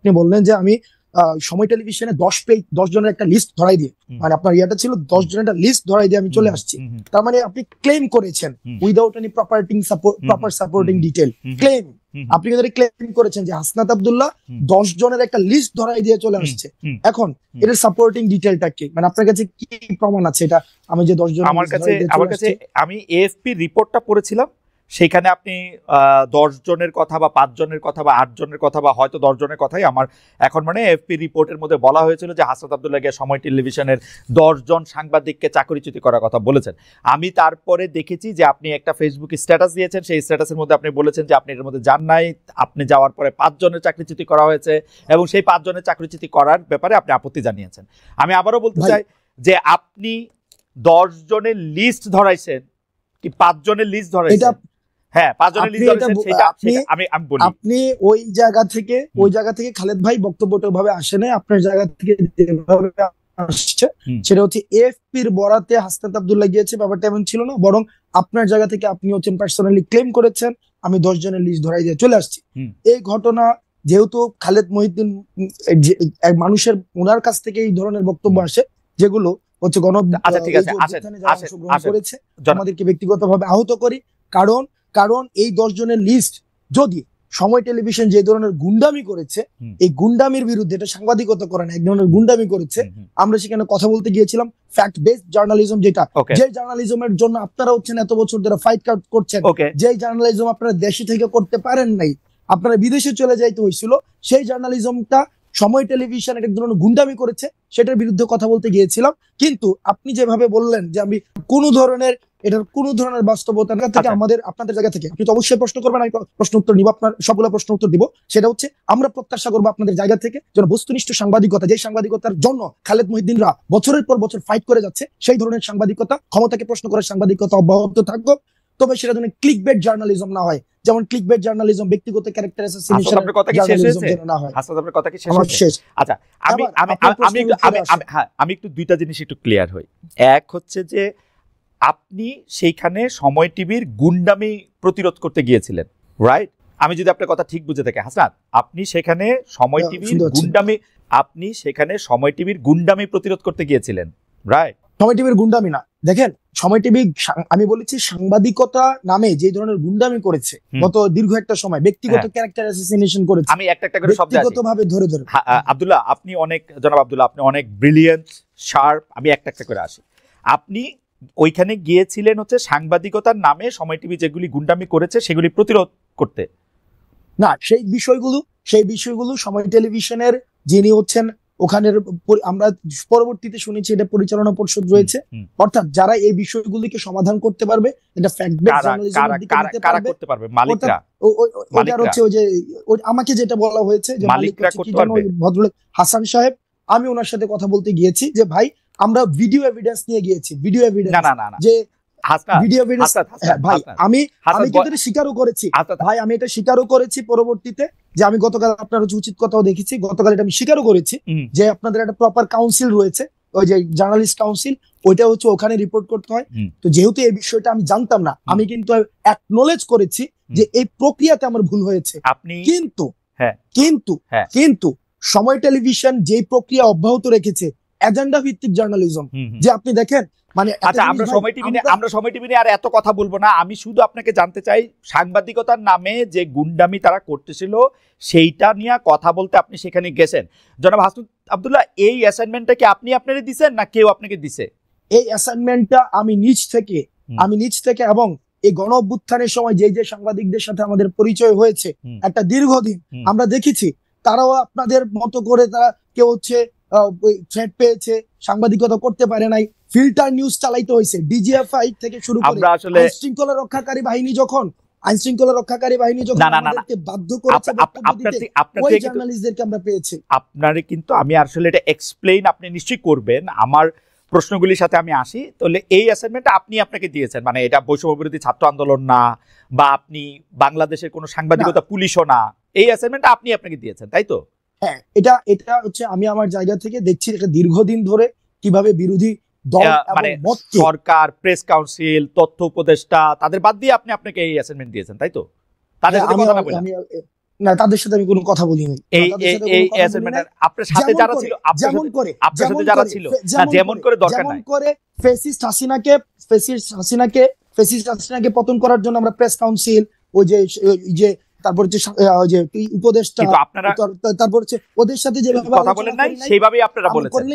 আপনি বললেন যে আমি সময় টেলিভিশনে 10 জনের একটা লিস্ট ধরাই দিয়ে, মানে আপনার ইয়াটা ছিল 10 জনের একটা লিস্ট ধরাই দিয়ে আমি চলে আসছি। তার মানে আপনি ক্লেম করেছেন without any proper supporting detail claim. আপনি যদি ক্লেম করেছেন যে হাসনাত আব্দুল্লাহ 10 জনের একটা লিস্ট ধরাই দিয়ে চলে আসছে, এখন এটার সাপোর্টিং ডিটেলটা কি, মানে আপনার কাছে কি প্রমাণ আছে এটা? আমি যে 10 জন, আমার কাছে আমি এএফপি রিপোর্টটা পড়েছিলাম, সেখানে আপনি 10 জনের কথা বা 5 জনের কথা বা 8 জনের কথা বা হয়তো 10 জনের কথাই আমার এখন মানে এএফপি রিপোর্টের মধ্যে বলা হয়েছিল যে হাসনাত আব্দুল্লাহকে সময় টেলিভিশনের 10 জন সাংবাদিককে চাকরিচ্যুতি করার কথা বলেছেন। আমি তারপরে দেখেছি যে আপনি একটা ফেসবুক স্ট্যাটাস দিয়েছেন, সেই স্ট্যাটাসের মধ্যে আপনি বলেছেন যে আপনি এর মধ্যে যান নাই, আপনি যাওয়ার পরে 5 জনের চাকরিচ্যুতি করা হয়েছে এবং সেই 5 জনের চাকরিচ্যুতি করার ব্যাপারে আপনি আপত্তি জানিয়েছেন। আমি আবারও বলতে চাই যে আপনি 10 জনের লিস্ট ধরাইছেন কি 5 জনের লিস্ট ধরাইছেন? হ্যাঁ, 5 জনের লিস্ট ধরেছেন, সেটা আমি বলি। আপনি ওই জায়গা থেকে খালেদ ভাই বক্তব্যটা ভাবে আসে না, আপনার জায়গা থেকে যেভাবে আসছে সেটা হচ্ছে এএফপির বরাতে হাসনাত আব্দুল্লাহ গিয়েছে, ব্যাপারটা এমন ছিল না, বরং আপনার জায়গা থেকে আপনি হচ্ছেন পার্সোনালি ক্লেম করেছেন আমি 10 জনের লিস্ট ধরাই দিয়ে চলে আসছি। এই ঘটনা যেহেতু খালেদ মহিউদ্দিন মানুষের ওনার কাছ থেকে এই ধরনের বক্তব্য আসে যেগুলো হচ্ছে করেছে, আমাদেরকে ব্যক্তিগতভাবে আহত করি, কারণ এই 10 জনের লিস্ট যদি সময় টেলিভিশন যে ধরনের গুন্ডামি করেছে, এই গুন্ডামির বিরুদ্ধে, এটা সাংবাদিকতা করে না, এক ধরনের গুন্ডামি করেছে, আমরা সেখানে কথা বলতে গিয়েছিলাম ফ্যাক্ট বেসড জার্নালিজম, যেটা যে জার্নালিজমের জন্য আপনারা হচ্ছেন এত বছর ধরে ফাইট করছেন, যে জার্নালিজম আপনারা দেশে থেকে করতে পারেন নাই, আপনারা বিদেশে চলে যাইতে হয়েছিল, সেই জার্নালিজমটা সময় টেলিভিশন এক ধরনের গুন্ডামি করেছে, সেটার বিরুদ্ধে কথা বলতে গিয়েছিলাম। কিন্তু আপনি যেভাবে বললেন যে আমি এটার কোনো ধরনের বাস্তবতা থেকে আপনাদের জায়গা থেকে আপনি তো অবশ্যই প্রশ্ন করবেন, আমি প্রশ্ন উত্তর নিব, আপনার সবগুলো প্রশ্ন উত্তর দিব। সেটা হচ্ছে আমরা প্রত্যাশা করবো আপনাদের জায়গা থেকে যেন বস্তুনিষ্ঠ সাংবাদিকতা, যে সাংবাদিকতার জন্য খালেদ মহিউদ্দিনরা বছরের পর বছর ফাইট করে যাচ্ছে, সেই ধরনের সাংবাদিকতা, ক্ষমতাকে প্রশ্ন করার সাংবাদিকতা অব্যাহত থাকবে, তবে সেটা যেন ক্লিকবেট জার্নালিজম না হয়। যেমন ক্লিকবেট জার্নালিজম, ব্যক্তিগত ক্যারেক্টার অ্যাসাসিনেশন না হয়। আপনার কথা কি শেষ? আচ্ছা, আমি একটু দুইটা জিনিস একটু ক্লিয়ার হই। এক হচ্ছে যে আপনি সেইখানে সময় টিভির গুন্ডামি প্রতিরোধ করতে গিয়েছিলেন, রাইট? আমি যদি আপনার কথা ঠিক বুঝে থাকি হাসনাত, আপনি সেখানে সময় টিভির গুন্ডামি প্রতিরোধ করতে গিয়েছিলেন, রাইট? সময় টিভির গুন্ডামি না, দেখেন সময় টিভি, আমি বলেছি সাংবাদিকতা নামে যে ধরনের গুন্ডামি করেছে গত দীর্ঘ একটা সময়, ব্যক্তিগত ক্যারেক্টার অ্যাসাসিনেশন করেছে, আমি একটা করে শব্দ ব্যক্তিগতভাবে ধরে আব্দুল্লাহ, জনাব আব্দুল্লাহ, আপনি অনেক ব্রিলিয়েন্ট, শার্প, আমি একটা করে আসি। আপনি ওইখানে গিয়েছিলেন হচ্ছে সাংবাদিকতার নামে সময় টিভি যেগুলি গুন্ডামি করেছে সেগুলি প্রতিরোধ করতে না, সেই বিষয়গুলো সময় টেলিভিশনের যিনি হচ্ছেন ওখানের, আমরা পরবর্তীতে শুনেছি এটা পরিচালনা পরিষদ রয়েছে, অর্থাৎ যারা এই বিষয়গুলিকে সমাধান করতে পারবে, এটা ফ্যাক্ট বেসড জার্নালিজমের দিকে নিতে পারবে, মালিকরা, ওটা হচ্ছে ওই যে আমাকে যেটা বলা হয়েছে যে মালিকরা করতে পারবে, ভদ্রলোক হাসান সাহেব, আমি ওনার সাথে কথা বলতে গিয়েছি যে ভাই আমরা ভিডিও এভিডেন্স নিয়ে গিয়েছি, ভিডিও এভিডেন্স যে ভিডিও এভিডেন্স, ভাই আমি কিন্তু এটা স্বীকারও করেছি, ভাই আমি এটা স্বীকারও করেছি পরবর্তীতে, যে আমি গতকাল আপনার উচিত কথাও দেখেছি, গতকাল এটা আমি স্বীকারও করেছি যে আপনাদের একটা প্রপার কাউন্সিল রয়েছে, ওই যে জার্নালিস্ট কাউন্সিল, ওইটা হচ্ছে ওখানে রিপোর্ট করতে হয়। তো যেহেতু এই বিষয়টা আমি জানতাম না, আমি কিন্তু অ্যাকনোলেজ করেছি যে এই প্রক্রিয়াতে আমার ভুল হয়েছে, কিন্তু সময় টেলিভিশন যে প্রক্রিয়া অব্যাহত রেখেছে, এজেন্ডা ভিত্তিক জার্নালিজম, যে আপনি দেখেন, মানে আচ্ছা, আমরা সময় টিভি নিয়ে আর এত কথা বলবো না, আমি শুধু আপনাকে জানতে চাই সাংবাদিকতার নামে যে গুন্ডামি তারা করতেছিল সেইটা নিয়ে কথা বলতে আপনি সেখানে গেছেন। জনাব হাসনাত আব্দুল্লাহ, এই অ্যাসাইনমেন্টটা কি আপনি আপনারে দিবেন না কেউ আপনাকে দিছে? এই অ্যাসাইনমেন্টটা আমি নিজ থেকে এবং এই গণ অভ্যুত্থানের সময় যে সাংবাদিকদের সাথে আমাদের পরিচয় হয়েছে একটা দীর্ঘদিন, আমরা দেখেছি তারাও আপনাদের মতো করে, তারা কেউ হচ্ছে থ্রেট পেয়েছে, সাংবাদিকতা করতে পারে নাই, ফিল্টার নিউজ চালাইতে হয়েছে, ডিজিএফআই থেকে শুরু করে আইন শৃঙ্খলা রক্ষাকারী বাহিনী যখন আমাদেরকে বাধ্য করেছে ওই জার্নালিস্টদেরকে আমরা পেয়েছি। আপনারে কিন্তু আমি আসলে এটা এক্সপ্লেইন আপনি নিশ্চয়ই করবেন, আমার প্রশ্নগুলির সাথে আমি আসি। তাহলে এই অ্যাসাইনমেন্টটা আপনি আপনাকে দিয়েছেন, মানে এটা বৈষম্য বিরোধী ছাত্র আন্দোলন না, বা আপনি বাংলাদেশের কোনো সাংবাদিকতা পুলিশও না, এই অ্যাসাইনমেন্টটা আপনি আপনাকে দিয়েছেন, তাই তো? হ্যাঁ, এটা হচ্ছে আমি আমার জায়গা থেকে দেখছি এটা দীর্ঘদিন ধরে কিভাবে বিরোধী দল, মানে সরকার, প্রেস কাউন্সিল, তথ্য উপদেষ্টা, তাদের বাদ দিয়ে আপনি আপনাকে এই অ্যাসাইনমেন্ট দিয়েছেন, তাই তো? তাদের সাথে কথা না বলে না, তাদের সাথে আমি কোনো কথা বলিনি। এই অ্যাসাইনমেন্টের আপনার সাথে যারা ছিল, যেমন করে আপনার সাথে যারা ছিল, না যেমন করে দরকার নাই, যেমন করে ফেসিস্ট হাসিনাকে পতন করার জন্য আমরা প্রেস কাউন্সিল, ওই যে তারপর হচ্ছে ওই যে উপদেষ্টা, কিন্তু আপনারা তারপর হচ্ছে ওদের সাথে যে কথা বলেন নাই সেইভাবেই আপনারা বলেছেন,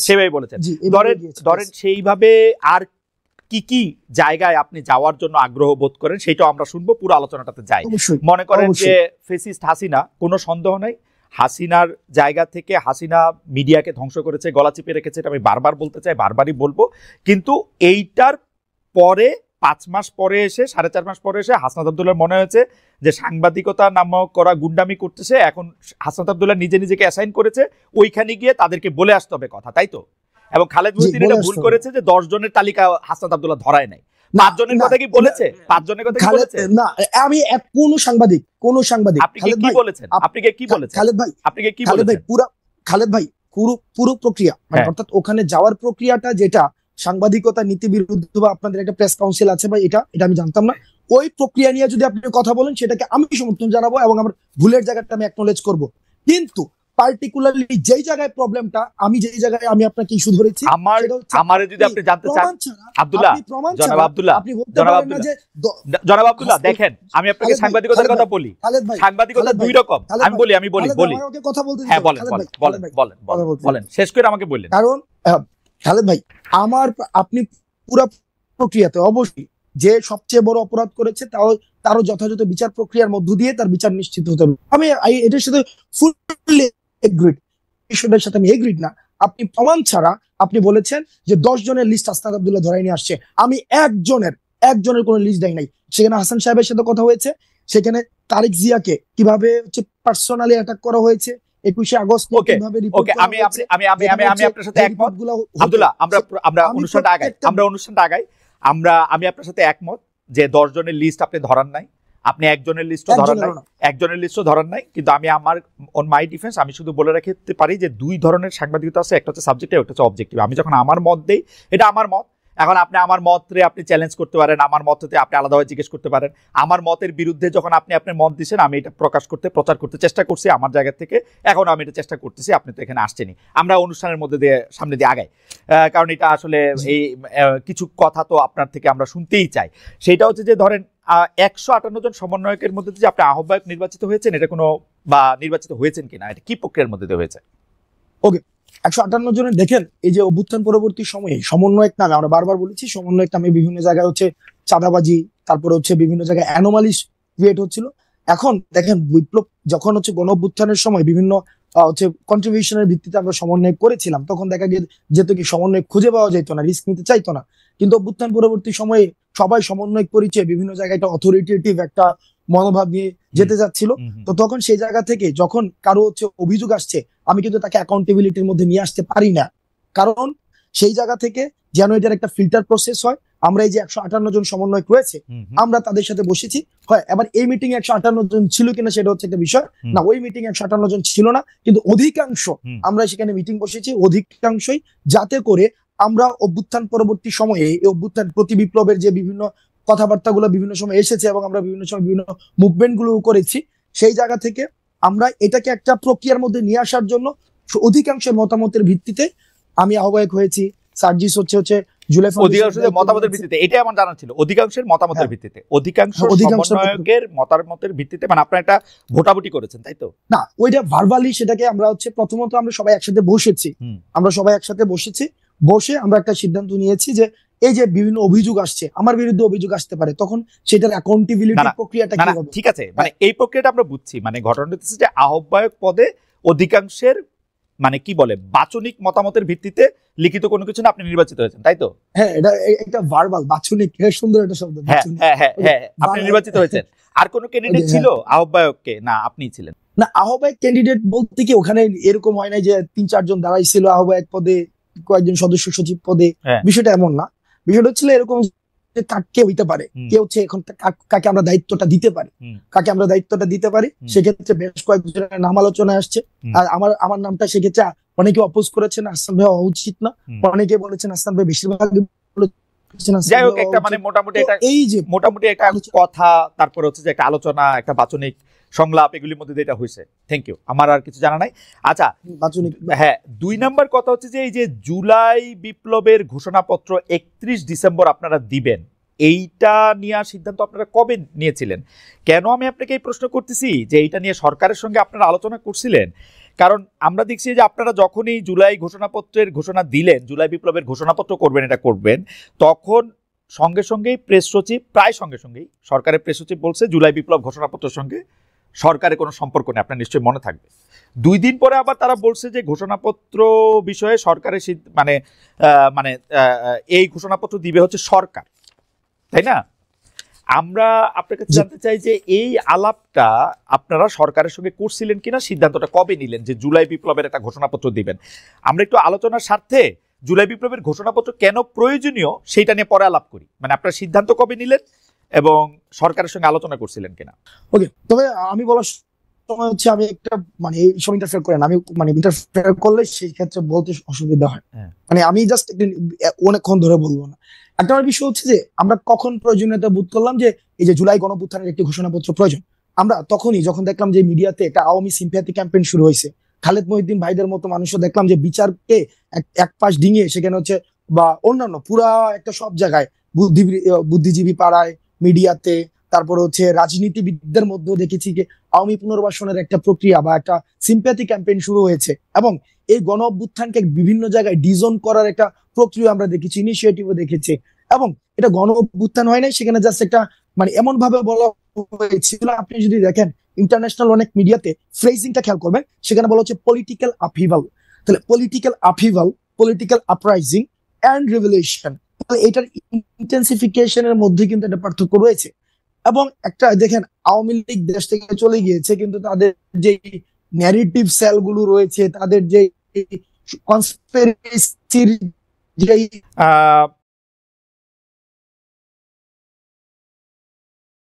সেভাবেই বলেছেন। ধরেন সেইভাবে আর কি কি জায়গায় আপনি যাওয়ার জন্য আগ্রহ বোধ করেন সেটাও আমরা শুনবো, পুরো আলোচনাটাতে যাই। মনে করেন যে ফেসিস্ট হাসিনা, কোনো সন্দেহ নাই হাসিনার জায়গা থেকে হাসিনা মিডিয়াকে ধ্বংস করেছে, গলা চিপে রেখেছে, এটা আমি বারবার বলতে চাই, বারবারই বলবো। কিন্তু এইটার পরে 5 মাস পরে এসে, 4.5 মাস পরে এসে হাসনাত আব্দুল্লাহর মনে হয়েছে যে সাংবাদিকতা নামক করা গুন্ডামি করতেছে, এখন হাসনাত আব্দুল্লাহ নিজেকে অ্যাসাইন করেছে ওইখানে গিয়ে তাদেরকে বলে আসতে হবে কথা, তাই তো? এবং খালেদ মহিউদ্দিন এটা ভুল করেছে যে 10 জনের তালিকা হাসনাত আব্দুল্লাহ ধরায় নাই। 5 জনের কথা কি বলেছে? 5 জনের কথা কি বলেছে? না, আমি কোন সাংবাদিক আপনি কি বলেছেন? আপনি কি বলেছেন খালেদ ভাই? আপনি কি বলেছেন? খালেদ ভাই পুরো প্রক্রিয়া, অর্থাৎ ওখানে যাওয়ার প্রক্রিয়াটা যেটা সাংবাদিকতা নীতি বিরুদ্ধ বা আপনাদের একটা প্রেস কাউন্সিল আছে বা এটা আমি জানতাম না, ওই প্রক্রিয়া নিয়ে যদি আপনি কথা বলেন সেটাকে আমি সমর্থন জানাবো এবং আমার ভুলের জায়গাটা আমি অ্যাকনোলেজ করব। কিন্তু পার্টিকুলারলি যেই জায়গায় প্রবলেমটা, আমি যেই জায়গায় আমি আপনাকে ইস্যু ধরেছি, আমারে যদি আপনি জানতে চান আব্দুল্লাহ, জনাব আব্দুল্লাহ দেখেন, আমি আপনাকে সাংবাদিকতার কথা বলি, সাংবাদিকতা দুই রকম। আমি বলি কথা বলতে, হ্যাঁ বলেন শেষ করে আমাকে বললেন। কারণ খালেদ ভাই, আপনি পুরো প্রক্রিয়াতে অবশ্যই যে সবচেয়ে বড় অপরাধ করেছে তারও যথাযথ বিচার প্রক্রিয়ার মধ্য দিয়ে তার বিচার নিশ্চিত হতে হবে। আমি এটার সাথে ফুললি এগ্রিড, বিষয়টার সাথে আমি এগ্রিড না। আপনি প্রমাণ ছাড়া আপনি বলেছেন যে 10 জনের লিস্ট হাসনাত আব্দুল্লাহ ধরাই নিয়ে আসছে, আমি একজনের কোনো লিস্ট দেই নাই। সেখানে হাসান সাহেবের সাথে কথা হয়েছে, সেখানে তারেক জিয়াকে কিভাবে হচ্ছে পার্সোনালি অ্যাটাক করা হয়েছে, 21শে আগস্ট কিভাবে রিপোর্ট করা হয়েছে। আমি আপনার সাথে একমত আব্দুল্লাহ, আমরা অনুষ্ঠানটা আগাই। আমি আপনার সাথে একমত যে 10 জনের লিস্ট আপনি ধরান নাই, আপনি একজনের লিস্টও ধরান নাই। কিন্তু আমি আমার অন মাই ডিফেন্স আমি শুধু বলে রাখতে পারি যে 2 ধরনের সাংবাদিকতা আছে, একটা হচ্ছে সাবজেক্টিভ, একটা হচ্ছে অবজেক্টিভ। আমি যখন আমার মত দেই, এটা আমার মত, এখন আপনি আমার মতরে আপনি চ্যালেঞ্জ করতে পারেন, আমার মততে আপনি আলাদাভাবে জিজ্ঞেস করতে পারেন। আমার মতের বিরুদ্ধে যখন আপনি আপনার মত দিচ্ছেন, আমি এটা প্রচার করতে চেষ্টা করছি আমার জায়গা থেকে, এখন আমি এটা চেষ্টা করতেছি, আপনি তো এখানে আসছেনই। আমরা অনুষ্ঠানের মধ্যে দিয়ে সামনে দিয়ে আগাই, কারণ এটা আসলে এই কিছু কথা তো আপনার থেকে আমরা শুনতেই চাই। সেটা হচ্ছে যে ধরেন 158 জন সমন্বয়কের মধ্যে যে আপনি আহ্বায়ক নির্বাচিত হয়েছেন, এটা কোনো বা নির্বাচিত হয়েছেন কিনা, এটা কি প্রক্রিয়ার মধ্যে দিয়ে হয়েছে? ওকে, 158 জনের দেখেন, এই যে অভ্যুত্থান পরবর্তী সময়ে সমন্বয়ক নামে আমরা বারবার বলেছি, সমন্বয়ক নামে বিভিন্ন জায়গায় হচ্ছে চাঁদাবাজি, তারপরে হচ্ছে বিভিন্ন জায়গায় অ্যানোমালিস ক্রিয়েট হচ্ছিল। এখন দেখেন, বিপ্লব যখন হচ্ছে গণ অভ্যুত্থানের সময় বিভিন্ন হচ্ছে কন্ট্রিবিউশনের ভিত্তিতে আমরা সমন্বয় করেছিলাম, তখন দেখা যেত কি সমন্বয় খুঁজে পাওয়া যেত না, রিস্ক নিতে চাইতো না। কিন্তু অভ্যুত্থান পরবর্তী সময়ে সবাই সমন্বয় পরিচয় বিভিন্ন জায়গায় একটা অথরিটেটিভ একটা মনোভাব নিয়ে যেতে যাচ্ছিল। তো তখন সেই জায়গা থেকে যখন কারো হচ্ছে অভিযোগ আসছে, আমি কিন্তু তাকে অ্যাকাউন্টেবিলিটির মধ্যে নিয়ে আসতে পারি না, কারণ সেই জায়গা থেকে যেন এটার একটা ফিল্টার প্রসেস হয়। আমরা এই যে 158 জন সমন্বয় রয়েছে, আমরা তাদের সাথে বসেছি। হয় এবার এই মিটিং 158 জন ছিল কিনা সেটা হচ্ছে একটা বিষয় না, ওই মিটিং 158 জন ছিল না, কিন্তু অধিকাংশ আমরা সেখানে মিটিং বসেছি, অধিকাংশই, যাতে করে আমরা অভ্যুত্থান পরবর্তী সময়ে এই অভ্যুত্থান প্রতি বিপ্লবের যে বিভিন্ন কথাবার্তাগুলো বিভিন্ন সময় এসেছে এবং আমরা বিভিন্ন সময় বিভিন্ন মুভমেন্ট গুলো করেছি, সেই জায়গা থেকে আমরা এটাকে একটা প্রক্রিয়ার মধ্যে নিয়ে আসার জন্য অধিকাংশের মতামতের ভিত্তিতে আমি আহ্বায়ক হয়েছি। সার্জিস হচ্ছে জুলাই অধিকাংশের মতামতের ভিত্তিতে, এটাই আমার জানা ছিল, অধিকাংশের মতামতের ভিত্তিতে, অধিকাংশ সমন্বয়কের মতামতের ভিত্তিতে, মানে আপনারা এটা ভোটাভুটি করেছেন, তাই তো? না, ওইটা ভার্বালি, সেটাকে আমরা হচ্ছে প্রথমত আমরা সবাই একসাথে বসেছি, বসে আমরা একটা সিদ্ধান্ত নিয়েছি যে এই যে বিভিন্ন অভিযোগ আসছে, আমার বিরুদ্ধে অভিযোগ আসতে পারে, তখন সেটার অ্যাকাউন্টেবিলিটি প্রক্রিয়াটা কি হবে। ঠিক আছে, মানে এই প্রক্রিয়াটা আমরা বুঝছি, মানে ঘটনাটা হচ্ছে যে আহ্বায়ক পদে অধিকাংশের মানে কি বলে বাচনিক মতামতের ভিত্তিতে লিখিত কোনো কিছু না, আপনি নির্বাচিত হয়েছেন, তাই তো? হ্যাঁ, এটা ভার্বাল, বাচনিক, সুন্দর একটা শব্দ। হ্যাঁ, আপনি নির্বাচিত হয়েছেন। আর কোন ক্যান্ডিডেট ছিল আহ্বায়ককে? না, আপনিই ছিলেন। না, আহ্বায়ক ক্যান্ডিডেট বলতে কি ওখানে এরকম হয় নাই যে 3-4 জন দাঁড়াইছিল আহ্বায়ক পদে, কয়েকজন সদস্য সচিব পদে, বিষয়টা এমন না। বিষয়টা হচ্ছিল এরকম যে কাকে হইতে পারে, কে হচ্ছে এখন কাকে আমরা দায়িত্বটা দিতে পারি, সেক্ষেত্রে বেশ কয়েকজনের নাম আলোচনায় আসছে। আর আমার নামটা সেক্ষেত্রে অনেকে অপোজ করেছেন, হাসান ভাই হওয়া উচিত না, অনেকে বলেছেন হাসান ভাই, বেশিরভাগ যাই হোক, একটা মানে মোটামুটি একটা এই যে মোটামুটি একটা কথা, তারপর হচ্ছে যে একটা আলোচনা, একটা বাচনিক সংলাপ, এগুলির মধ্যে দিয়ে এটা হয়েছে। থ্যাংক ইউ, আমার আর কিছু জানা নাই। আচ্ছা বাচনিক হ্যাঁ, 2 নাম্বার কথা হচ্ছে যে এই যে জুলাই বিপ্লবের ঘোষণাপত্র 31 ডিসেম্বর আপনারা দিবেন, এইটা নিয়ে সিদ্ধান্ত আপনারা কবে নিয়েছিলেন? কেন আমি আপনাকে এই প্রশ্ন করতেছি যে এইটা নিয়ে সরকারের সঙ্গে আপনারা আলোচনা করছিলেন? কারণ আমরা দেখছি যে আপনারা যখনই জুলাই ঘোষণাপত্রের ঘোষণা দিলেন, জুলাই বিপ্লবের ঘোষণাপত্র করবেন, এটা করবেন, তখন সঙ্গে সঙ্গেই প্রেস সচিব, প্রায় সঙ্গে সঙ্গেই সরকারের প্রেস সচিব বলছে জুলাই বিপ্লব ঘোষণাপত্রের সঙ্গে সরকারের কোনো সম্পর্ক নেই, আপনার নিশ্চয়ই মনে থাকবে। 2 দিন পরে আবার তারা বলছে যে ঘোষণাপত্র বিষয়ে সরকারের এই ঘোষণাপত্র দিবে হচ্ছে সরকার, তাই না? আমরা আপনার কাছে জানতে চাই যে এই আলাপটা আপনারা সরকারের সঙ্গে করছিলেন কিনা, সিদ্ধান্তটা কবে নিলেন যে জুলাই বিপ্লবের একটা ঘোষণাপত্র দিবেন? আমরা একটু আলোচনার স্বার্থে জুলাই বিপ্লবের ঘোষণাপত্র কেন প্রয়োজনীয় সেইটা নিয়ে পরে আলাপ করি। মানে আপনার সিদ্ধান্ত কবে নিলেন এবং সরকারের সঙ্গে আলোচনা করছিলেন কিনা। ওকে, তবে আমি বলার সময় হচ্ছে আমি একটা এই সব ইন্টারফেয়ার করেন, আমি ইন্টারফেয়ার করলে সেই ক্ষেত্রে বলতে অসুবিধা হয়। আমি জাস্ট অনেকক্ষণ ধরে বলবো না। একটা বিষয় হচ্ছে যে আমরা কখন প্রয়োজনীয়তা বোধ করলাম যে এই যে জুলাই গণঅভ্যুত্থানের একটি ঘোষণাপত্র প্রয়োজন, আমরা তখনই যখন দেখলাম যে মিডিয়াতে একটা আওয়ামী সিম্প্যাথি ক্যাম্পেইন শুরু হয়েছে। খালেদ মহিউদ্দিন ভাইদের মতো মানুষও দেখলাম যে বিচারকে এক পাশ ডিঙিয়ে সেখানে হচ্ছে বা অন্যান্য পুরা একটা সব জায়গায় বুদ্ধিজীবী পাড়ায়, মিডিয়াতে, তারপর হচ্ছে রাজনীতিবিদদের মধ্যেও দেখেছি যে আওয়ামী পুনর্বাসনের একটা প্রক্রিয়া বা একটা সিম্প্যাথি ক্যাম্পেইন শুরু হয়েছে। এবং এই গণ অভ্যুত্থানকে বিভিন্ন জায়গায় ডিজোন করার একটা প্রক্রিয়া আমরা দেখেছি, ইনিশিয়েটিভও দেখেছি। এবং এটা গণ অভ্যুত্থান হয় নাই, সেখানে জাস্ট একটা এমন ভাবে বলা হয়েছিল, আপনি যদি দেখেন ইন্টারন্যাশনাল অনেক মিডিয়াতে ফ্রেজিংটা খেয়াল করবেন, সেখানে বলা হচ্ছে পলিটিক্যাল আপহিভাল। তাহলে political upheaval, political uprising and revolution, তাহলে এটার ইন্টেন্সিফিকেশনের মধ্যে কিন্তু একটা পার্থক্য রয়েছে। এবং একটা দেখেন, আওয়ামী লীগ দেশ থেকে চলে গিয়েছে, কিন্তু তাদের যে ন্যারেটিভ সেলগুলো রয়েছে, তাদের যে কনস্পিরেসির যে